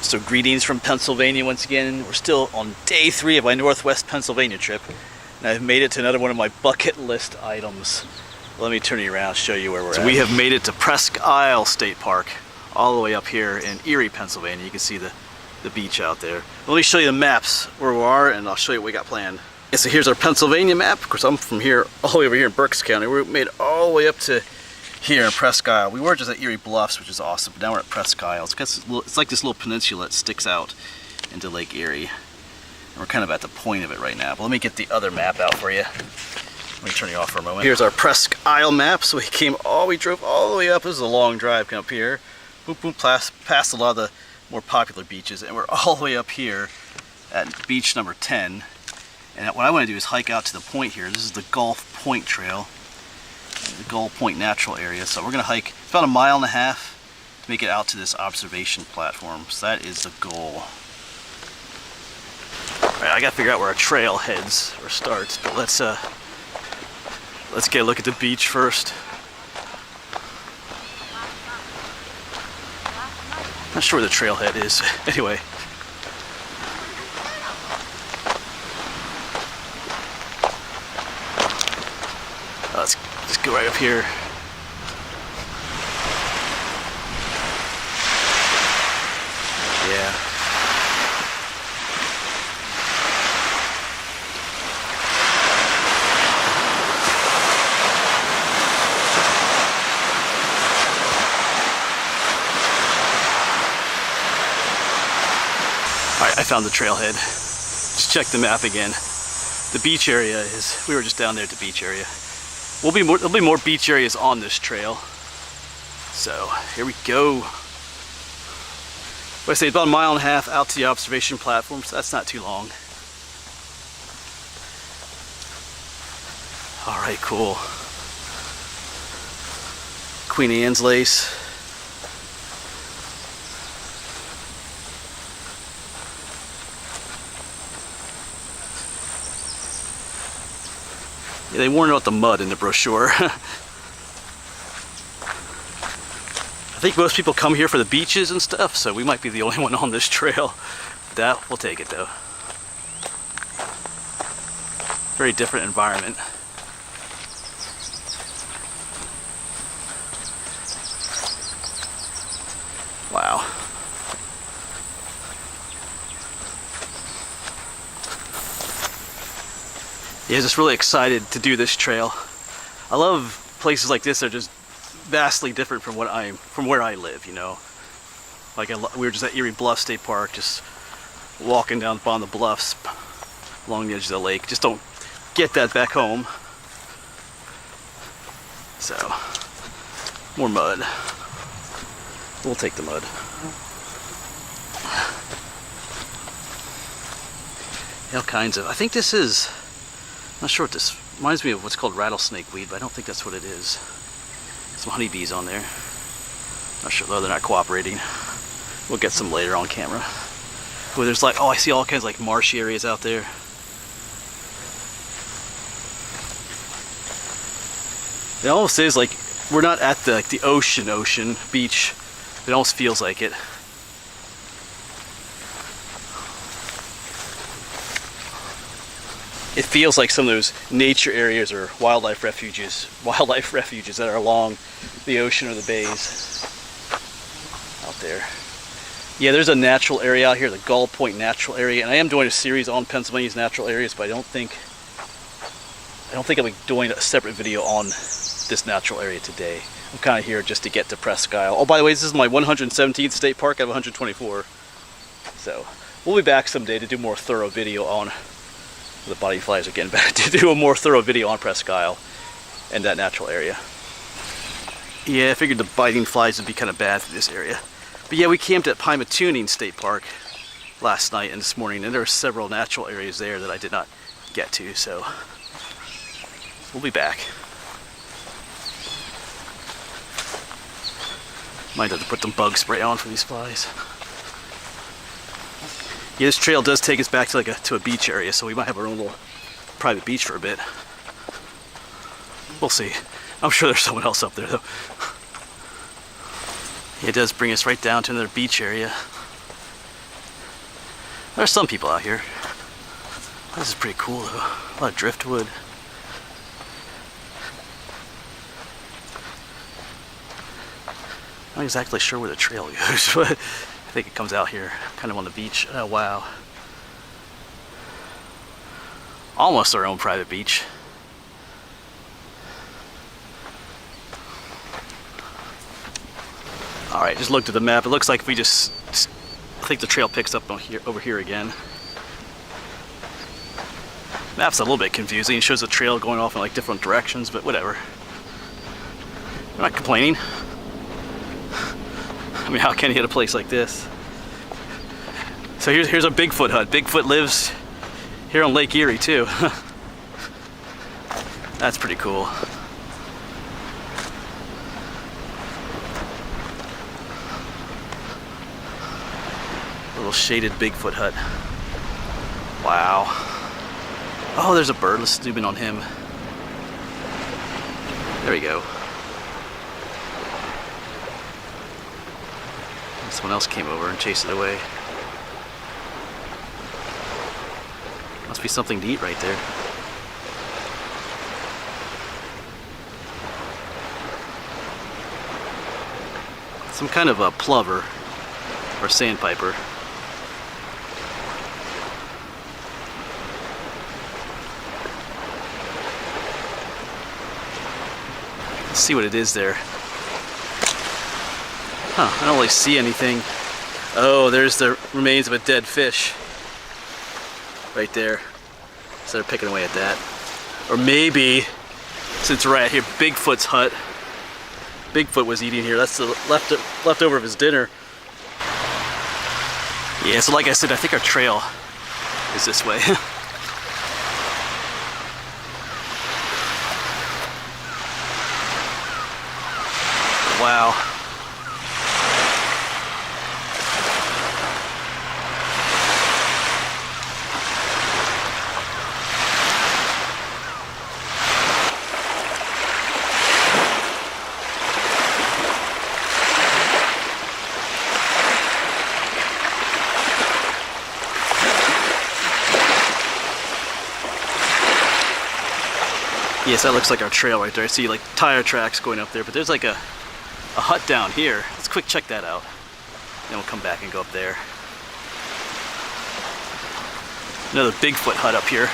So greetings from Pennsylvania once again. We're still on day 3 of my Northwest Pennsylvania trip, and I've made it to another one of my bucket list items. Let me turn you around and show you where we're at. So we have made it to Presque State Park, all the way up here in Erie, Pennsylvania. You can see the beach out there. Let me show you the maps where we are, and I'll show you what we got planned. Yeah, so here's our Pennsylvania map. Of course, I'm from here all the way over here in Berks County. We made it all the way up to here in Presque. We were just at Erie Bluffs, which is awesome, but now we're at Presque. It's like this little peninsula that sticks out into Lake Erie. And we're kind of at the point of it right now. But let me get the other map out for you. Let me turn you off for a moment. Here's our Presque Isle map. So we drove all the way up. This is a long drive coming up here. Boom, boom, past a lot of the more popular beaches, and we're all the way up here at beach number 10. And what I want to do is hike out to the point here. This is the Gulf Point Trail, the Gull Point Natural Area. So we're going to hike about 1.5 miles to make it out to this observation platform. So that is the goal. All right, I got to figure out where our trail heads or starts, but let's get a look at the beach first. Not sure where the trailhead is. Anyway. Let's just go right up here. Yeah. Alright, I found the trailhead. Just check the map again. The beach area is, we were just down there at the beach area. There'll be more beach areas on this trail. So here we go. Like I say, about 1.5 miles out to the observation platform, so that's not too long. All right, cool. Queen Anne's Lace. Yeah, they warned about the mud in the brochure. I think most people come here for the beaches and stuff, so we might be the only one on this trail. We'll take it though. Very different environment. Wow. Yeah, just really excited to do this trail. I love places like this that are just vastly different from where I live, you know. Like we were just at Erie Bluff State Park, just walking down the bluffs along the edge of the lake. Just don't get that back home. So, more mud. We'll take the mud. All kinds of, I think this is, I'm not sure what this reminds me of. What's called rattlesnake weed, but I don't think that's what it is. Some honeybees on there. Not sure though, they're not cooperating. We'll get some later on camera. Where there's like, oh, I see all kinds of like marshy areas out there. It almost is like we're not at the ocean beach. It almost feels like it. It feels like some of those nature areas or wildlife refuges that are along the ocean or the bays out there. Yeah, there's a natural area out here, the Gull Point Natural Area, and I am doing a series on Pennsylvania's natural areas, but I don't think I'll be doing a separate video on this natural area today. I'm kind of here just to get to Presque. Oh, by the way, this is my 117th state park. I have 124, so we'll be back someday to do more thorough video on. The body flies are getting back to do a more thorough video on Presque and that natural area. Yeah, I figured the biting flies would be kind of bad for this area. But yeah, we camped at Pymatuning State Park last night and this morning, and there are several natural areas there that I did not get to, so we'll be back. Might have to put some bug spray on for these flies. Yeah, this trail does take us back to to a beach area, so we might have our own little private beach for a bit. We'll see. I'm sure there's someone else up there though. It does bring us right down to another beach area. There's some people out here. This is pretty cool though. A lot of driftwood. Not exactly sure where the trail goes, but I think it comes out here, kind of on the beach. Oh wow. Almost our own private beach. Alright, just looked at the map. It looks like we just, I think the trail picks up on here, over here again. Map's a little bit confusing. It shows the trail going off in like different directions, but whatever. I'm not complaining. I mean, how can you hit a place like this? So here's a Bigfoot hut. Bigfoot lives here on Lake Erie too. That's pretty cool. Little shaded Bigfoot hut. Wow. Oh, there's a bird. Let's zoom in on him. There we go. Someone else came over and chased it away. Must be something to eat right there. Some kind of a plover or sandpiper. Let's see what it is there. Huh, I don't really see anything. Oh, there's the remains of a dead fish. Right there. So they're picking away at that. Or maybe, since we're right here, Bigfoot's hut. Bigfoot was eating here. That's the leftover of his dinner. Yeah, so like I said, I think our trail is this way. Wow. Yes, that looks like our trail right there. I see like tire tracks going up there, but there's like a hut down here. Let's quick check that out. Then we'll come back and go up there. Another Bigfoot hut up here.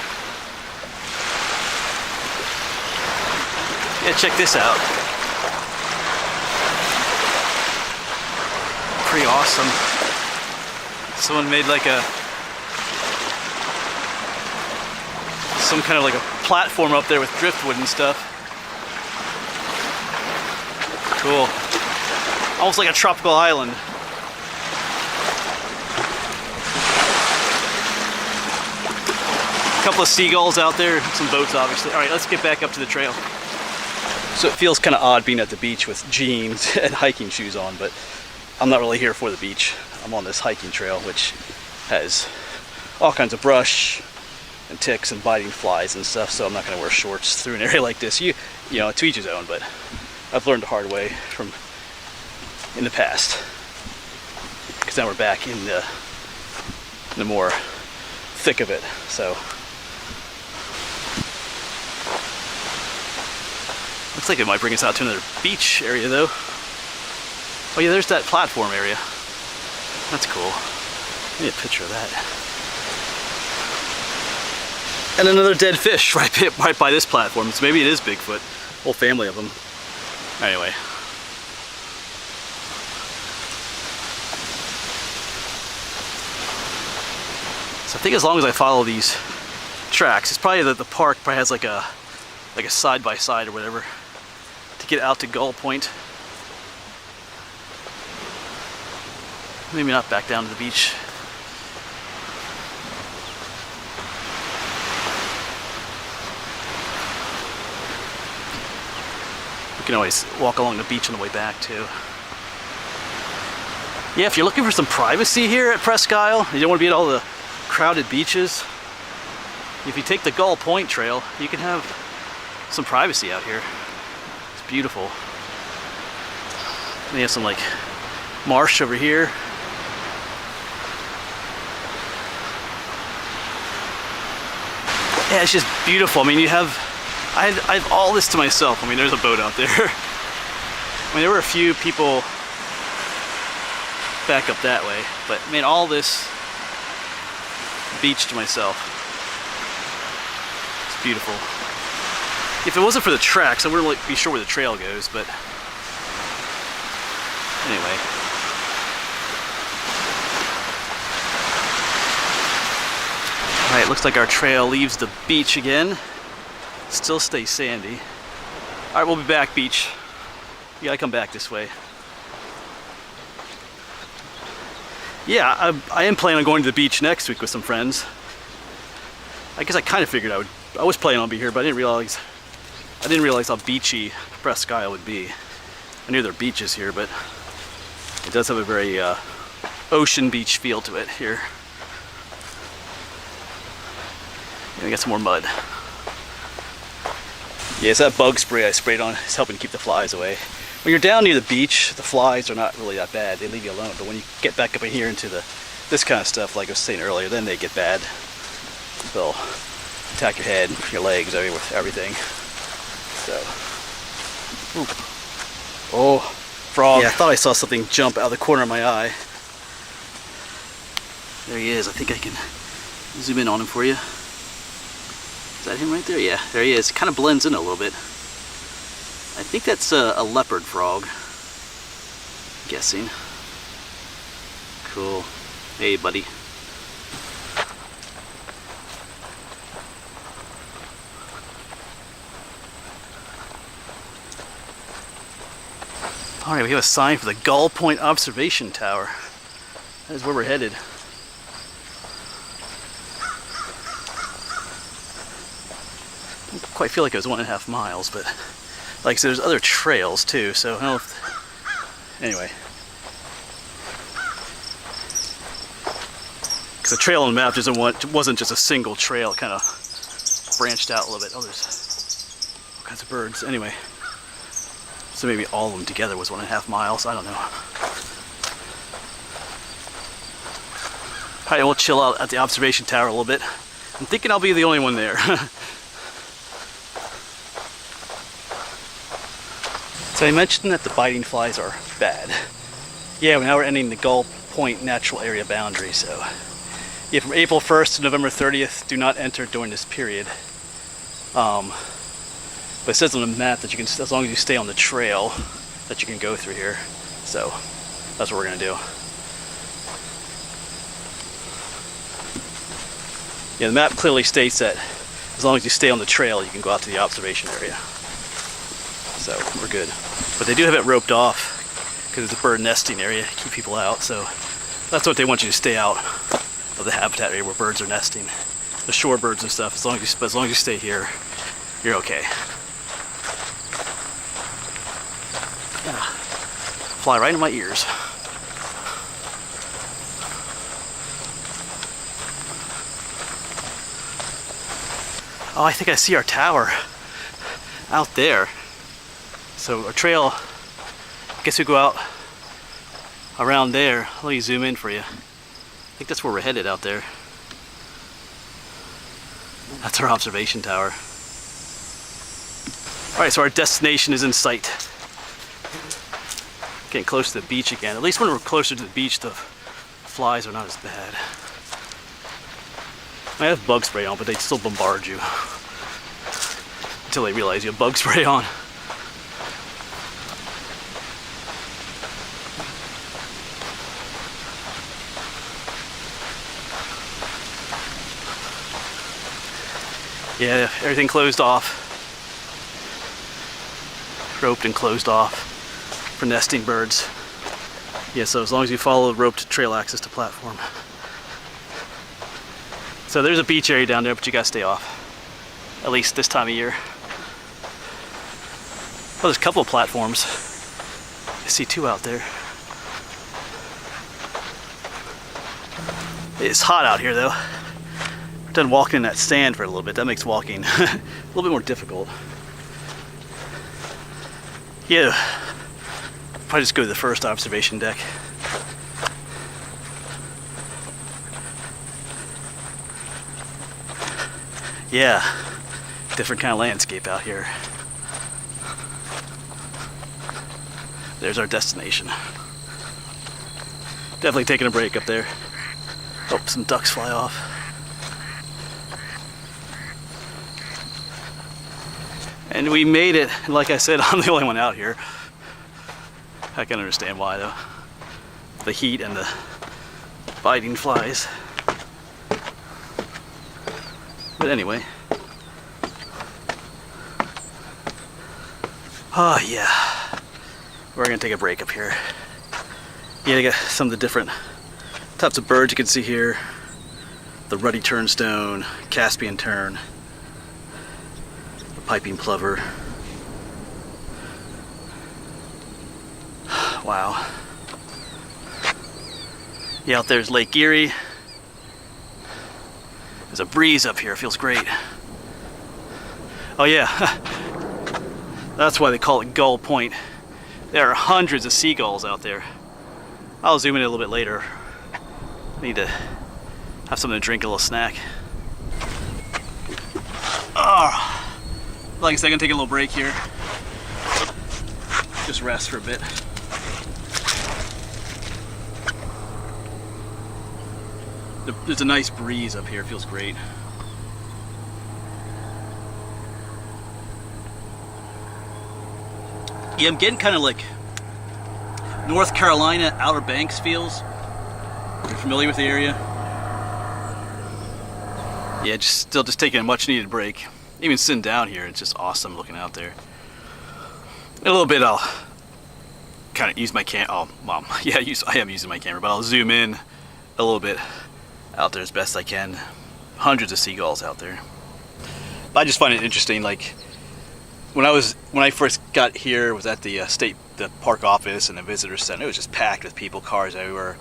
Yeah, check this out. Pretty awesome. Someone made like some kind of like a platform up there with driftwood and stuff. Cool. Almost like a tropical island. A couple of seagulls out there, some boats obviously. All right, let's get back up to the trail. So it feels kind of odd being at the beach with jeans and hiking shoes on, but I'm not really here for the beach. I'm on this hiking trail, which has all kinds of brush and ticks and biting flies and stuff, so I'm not going to wear shorts through an area like this. You know, to each his own, but I've learned the hard way from in the past, because now we're back in the more thick of it. So looks like it might bring us out to another beach area though. Oh yeah, there's that platform area. That's cool. I need a picture of that. And another dead fish right by this platform. So maybe it is Bigfoot. Whole family of them. Anyway. So I think as long as I follow these tracks, it's probably the park probably has like a side by side or whatever to get out to Gull Point. Maybe not back down to the beach. You can always walk along the beach on the way back too. Yeah, if you're looking for some privacy here at Presque, you don't want to be at all the crowded beaches. If you take the Gull Point trail, you can have some privacy out here. It's beautiful. They have some like marsh over here. Yeah, it's just beautiful. I mean, I have all this to myself. I mean, there's a boat out there. I mean, there were a few people back up that way, but I mean, all this beach to myself. It's beautiful. If it wasn't for the tracks, I wouldn't really be sure where the trail goes, but anyway. Alright, looks like our trail leaves the beach again. Still stays sandy. Alright, we'll be back, beach. You gotta come back this way. Yeah, I am planning on going to the beach next week with some friends. I guess I kind of figured I was planning on being here, but I didn't realize how beachy Presque would be. I knew there are beaches here, but it does have a very ocean beach feel to it here. I got some more mud. Yeah, it's that bug spray I sprayed on. It's helping keep the flies away. When you're down near the beach, the flies are not really that bad. They leave you alone. But when you get back up in here into this kind of stuff, like I was saying earlier, then they get bad. They'll attack your head, your legs, everything. So, ooh. Oh, frog. Yeah, I thought I saw something jump out of the corner of my eye. There he is. I think I can zoom in on him for you. Is that him right there? Yeah, there he is. It kind of blends in a little bit. I think that's a leopard frog. I'm guessing. Cool. Hey, buddy. Alright, we have a sign for the Gull Point Observation Tower. That is where we're headed. I don't quite feel like it was 1.5 miles, but like I said, there's other trails too, so I don't know if... Anyway. Because the trail on the map wasn't just a single trail, it kind of branched out a little bit. Oh, there's all kinds of birds. Anyway. So maybe all of them together was 1.5 miles, I don't know. Alright, we'll chill out at the observation tower a little bit. I'm thinking I'll be the only one there. So I mentioned that the biting flies are bad. Yeah, now we're ending the Gull Point natural area boundary, so yeah, from April 1st to November 30th, do not enter during this period. But it says on the map that you can, as long as you stay on the trail, that you can go through here. So that's what we're gonna do. Yeah, the map clearly states that as long as you stay on the trail, you can go out to the observation area. So we're good. But they do have it roped off because it's a bird nesting area, keep people out. So that's what they want you to stay out of the habitat area where birds are nesting, the shorebirds and stuff. As long as you stay here, you're okay. Yeah. Fly right in my ears. Oh, I think I see our tower out there. So our trail, I guess we go out around there. Let me zoom in for you. I think that's where we're headed out there. That's our observation tower. Alright, so our destination is in sight. Getting close to the beach again. At least when we're closer to the beach, the flies are not as bad. I have bug spray on, but they still bombard you until they realize you have bug spray on. Yeah, everything closed off. Roped and closed off for nesting birds. Yeah, so as long as you follow the roped trail access to platform. So there's a beach area down there, but you gotta stay off. At least this time of year. Oh, there's a couple of platforms. I see 2 out there. It's hot out here though. We're done walking in that sand for a little bit. That makes walking a little bit more difficult. Yeah, probably just go to the first observation deck. Yeah, different kind of landscape out here. There's our destination. Definitely taking a break up there. Oh, some ducks fly off. And we made it. Like I said, I'm the only one out here. I can understand why though. The heat and the biting flies. But anyway. Oh yeah. We're gonna take a break up here. Yeah, you got some of the different types of birds you can see here. The ruddy turnstone, Caspian tern, the piping plover. Wow. Yeah, out there's Lake Erie. There's a breeze up here, it feels great. Oh yeah, that's why they call it Gull Point. There are hundreds of seagulls out there. I'll zoom in a little bit later. I need to have something to drink, a little snack. Oh, like I said, I'm gonna take a little break here. Just rest for a bit. There's a nice breeze up here, it feels great. Yeah, I'm getting kind of like North Carolina, Outer Banks feels. You're familiar with the area? Yeah, still taking a much needed break. Even sitting down here, it's just awesome looking out there. In a little bit I'll kind of use my oh, Mom. Yeah, I am using my camera, but I'll zoom in a little bit out there as best I can. Hundreds of seagulls out there. I just find it interesting, like when I first got here, was at the the park office and the visitor center. It was just packed with people, cars everywhere.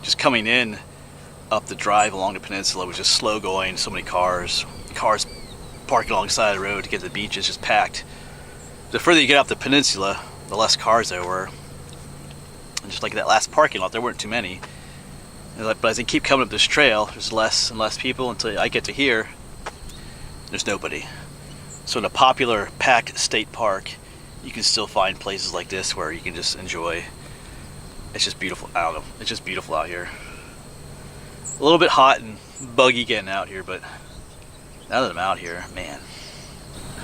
Just coming in up the drive along the peninsula was just slow going. So many cars parked alongside the road to get to the beach. It's just packed. The further you get up the peninsula, the less cars there were. And just like that last parking lot, there weren't too many. But as they keep coming up this trail, there's less and less people until I get to here. There's nobody. So in a popular packed state park, you can still find places like this where you can just enjoy. It's just beautiful. I don't know. It's just beautiful out here. A little bit hot and buggy getting out here, but now that I'm out here, man.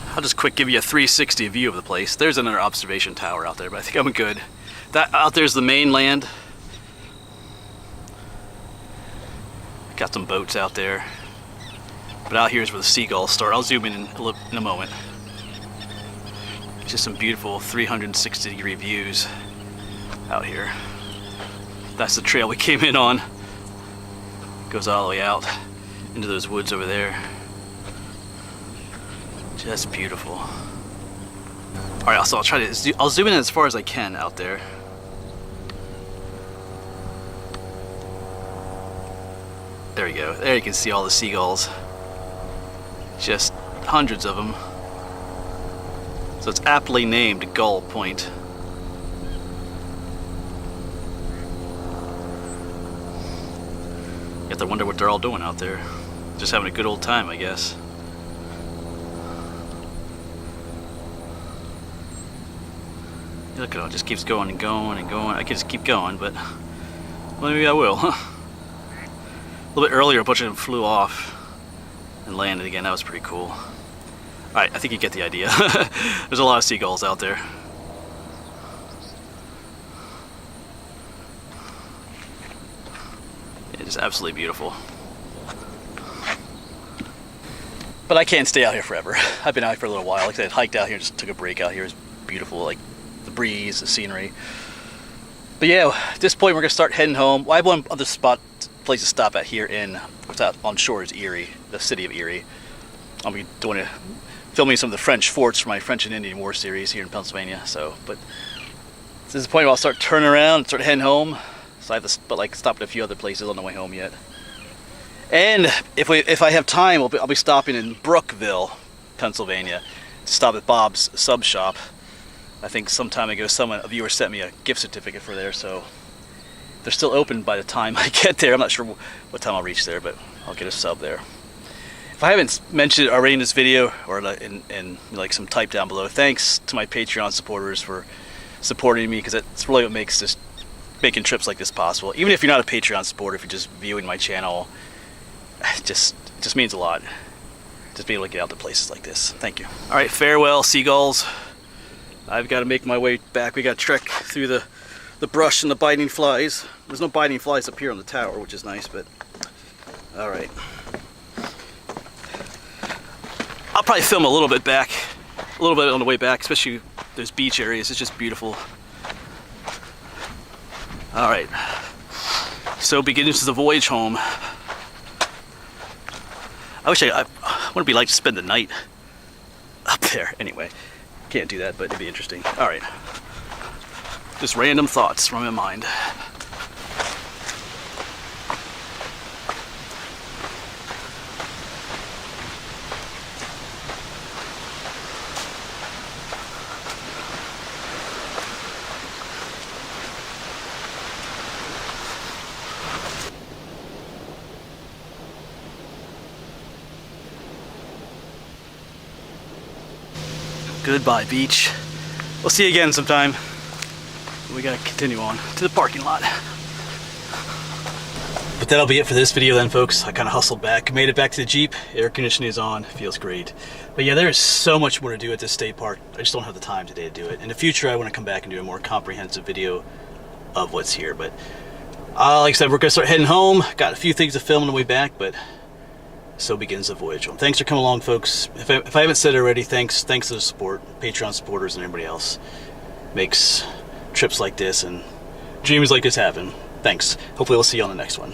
I'll just quick give you a 360 view of the place. There's another observation tower out there, but I think I'm good. That out there's the mainland. Got some boats out there. But out here is where the seagulls start. I'll zoom in a moment. Just some beautiful 360-degree views out here. That's the trail we came in on. Goes all the way out into those woods over there. Just beautiful. All right, so I'll zoom in as far as I can out there. There we go. There you can see all the seagulls. Just hundreds of them. So it's aptly named Gull Point. You have to wonder what they're all doing out there. Just having a good old time, I guess. Look at it, it just keeps going and going and going. I could just keep going, but well, maybe I will. A little bit earlier, a bunch of them flew off and landed again. That was pretty cool. Alright, I think you get the idea. There's a lot of seagulls out there. It is absolutely beautiful. But I can't stay out here forever. I've been out here for a little while. Like I said, hiked out here, just took a break out here. It's beautiful, like the breeze, the scenery. But yeah, at this point we're gonna start heading home. Well, I have one other place to stop at here in, what's out on shore is Erie, the city of Erie. I'll be filming some of the French forts for my French and Indian War series here in Pennsylvania. So, but this is the point where I'll start turning around and start heading home. So I have to, stop at a few other places on the way home yet. And if I have time, I'll be stopping in Brookville, Pennsylvania, to stop at Bob's Sub Shop. I think some time ago, a viewer sent me a gift certificate for there, so they're still open by the time I get there. I'm not sure what time I'll reach there, but I'll get a sub there. If I haven't mentioned it already in this video, or in like some type down below, thanks to my Patreon supporters for supporting me, because that's really what makes this, making trips like this possible. Even if you're not a Patreon supporter, if you're just viewing my channel, it just means a lot. Just being able to get out to places like this. Thank you. All right, farewell, seagulls. I've got to make my way back. We got to trek through the brush and the biting flies. There's no biting flies up here on the tower, which is nice, but all right. I'll probably film a little bit on the way back, especially those beach areas. It's just beautiful. All right, so begins the voyage home. I wish I want to be like to spend the night up there. Anyway, can't do that, but it'd be interesting. All right, just random thoughts from my mind. Goodbye, beach. We'll see you again sometime. We gotta continue on to the parking lot. But that'll be it for this video then, folks. I kind of hustled back, made it back to the Jeep. Air conditioning is on, feels great. But yeah, there's so much more to do at this state park. I just don't have the time today to do it. In the future, I want to come back and do a more comprehensive video of what's here. But like I said, we're gonna start heading home. Got a few things to film on the way back, but so begins the voyage home. Thanks for coming along, folks. If I haven't said it already, thanks to the support, Patreon supporters and everybody else. Makes trips like this and dreams like this happen. Thanks. Hopefully we'll see you on the next one.